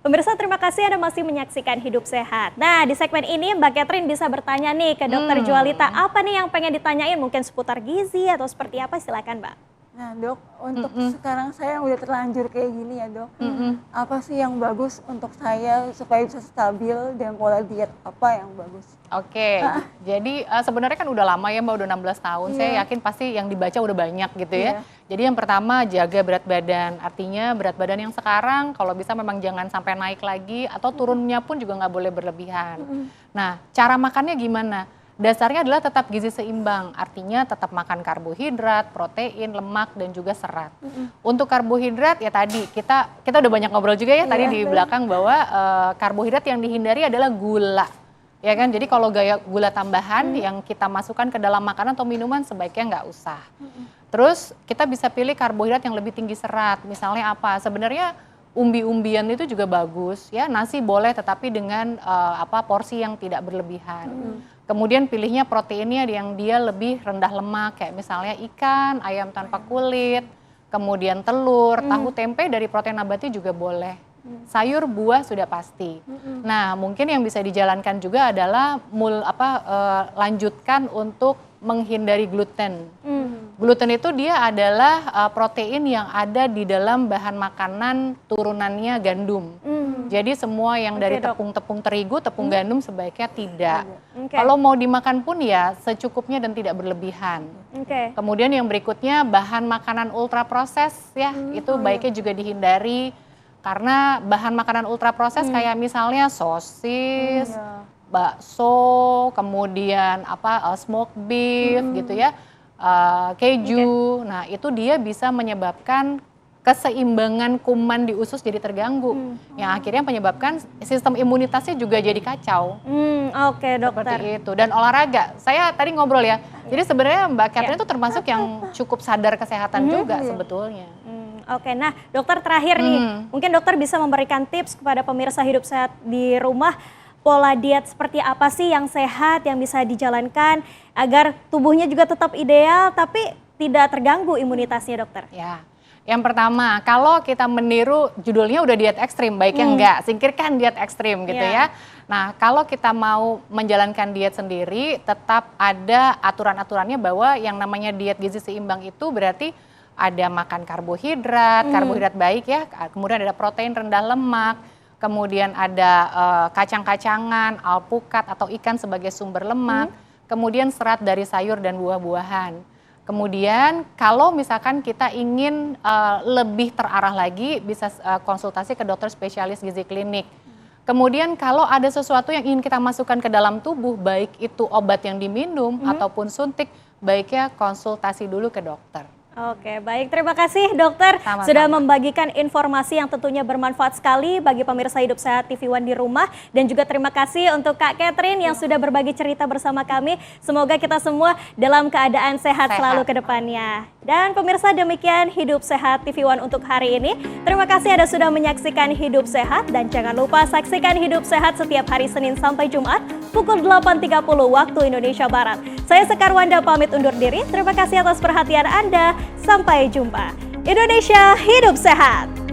Pemirsa, terima kasih Anda masih menyaksikan Hidup Sehat. Nah, di segmen ini Mbak Catherine bisa bertanya nih ke Dokter Jualita, apa nih yang pengen ditanyain? Mungkin seputar gizi atau seperti apa? Silakan, Mbak. Nah dok, untuk sekarang saya yang udah terlanjur kayak gini ya dok, apa sih yang bagus untuk saya supaya bisa stabil dan pola diet apa yang bagus? Oke, jadi sebenarnya kan udah lama ya Mbak, udah 16 tahun, saya yakin pasti yang dibaca udah banyak gitu ya. Jadi yang pertama jaga berat badan, artinya berat badan yang sekarang kalau bisa memang jangan sampai naik lagi atau turunnya pun juga nggak boleh berlebihan. Nah, cara makannya gimana? Dasarnya adalah tetap gizi seimbang, artinya tetap makan karbohidrat, protein, lemak, dan juga serat. Untuk karbohidrat ya tadi, kita udah banyak ngobrol juga ya tadi di belakang bahwa karbohidrat yang dihindari adalah gula. Ya kan, jadi kalau gula tambahan yang kita masukkan ke dalam makanan atau minuman sebaiknya nggak usah. Terus kita bisa pilih karbohidrat yang lebih tinggi serat, misalnya apa? Sebenarnya umbi-umbian itu juga bagus ya, nasi boleh tetapi dengan porsi yang tidak berlebihan. Kemudian pilihnya proteinnya yang dia lebih rendah lemak, kayak misalnya ikan, ayam tanpa kulit, kemudian telur, tahu tempe dari protein nabati juga boleh. Sayur, buah sudah pasti. Nah, mungkin yang bisa dijalankan juga adalah lanjutkan untuk menghindari gluten. Gluten itu dia adalah protein yang ada di dalam bahan makanan turunannya gandum. Jadi semua yang dari tepung-tepung terigu, tepung gandum sebaiknya tidak. Kalau mau dimakan pun ya secukupnya dan tidak berlebihan. Kemudian yang berikutnya bahan makanan ultra proses ya, itu baiknya juga dihindari. Karena bahan makanan ultra proses kayak misalnya sosis, bakso, kemudian smoked beef gitu ya, keju. Nah itu dia bisa menyebabkan keseimbangan kuman di usus jadi terganggu, yang akhirnya menyebabkan sistem imunitasnya juga jadi kacau. Oke dokter. Seperti itu. Dan olahraga, saya tadi ngobrol ya, jadi sebenarnya Mbak Catherine itu termasuk yang cukup sadar kesehatan juga sebetulnya. Oke, nah dokter terakhir nih, mungkin dokter bisa memberikan tips kepada pemirsa Hidup Sehat di rumah, pola diet seperti apa sih yang sehat, yang bisa dijalankan agar tubuhnya juga tetap ideal tapi tidak terganggu imunitasnya dokter? Ya. Yang pertama, kalau kita meniru judulnya udah diet ekstrim, baiknya enggak, singkirkan diet ekstrim gitu ya. Nah, kalau kita mau menjalankan diet sendiri, tetap ada aturan-aturannya bahwa yang namanya diet gizi seimbang itu berarti ada makan karbohidrat, karbohidrat baik ya, kemudian ada protein rendah lemak, kemudian ada kacang-kacangan, alpukat atau ikan sebagai sumber lemak, kemudian serat dari sayur dan buah-buahan. Kemudian kalau misalkan kita ingin lebih terarah lagi, bisa konsultasi ke dokter spesialis gizi klinik. Kemudian kalau ada sesuatu yang ingin kita masukkan ke dalam tubuh, baik itu obat yang diminum ataupun suntik, baiknya konsultasi dulu ke dokter. Oke, baik. Terima kasih dokter sudah membagikan informasi yang tentunya bermanfaat sekali bagi pemirsa Hidup Sehat TV One di rumah. Dan juga terima kasih untuk Kak Catherine yang sudah berbagi cerita bersama kami. Semoga kita semua dalam keadaan sehat selalu ke depannya. Dan pemirsa, demikian Hidup Sehat TV One untuk hari ini. Terima kasih Anda sudah menyaksikan Hidup Sehat. Dan jangan lupa saksikan Hidup Sehat setiap hari Senin sampai Jumat pukul 8.30 waktu Indonesia Barat. Saya Sekar Wanda pamit undur diri. Terima kasih atas perhatian Anda. Sampai jumpa. Indonesia Hidup Sehat.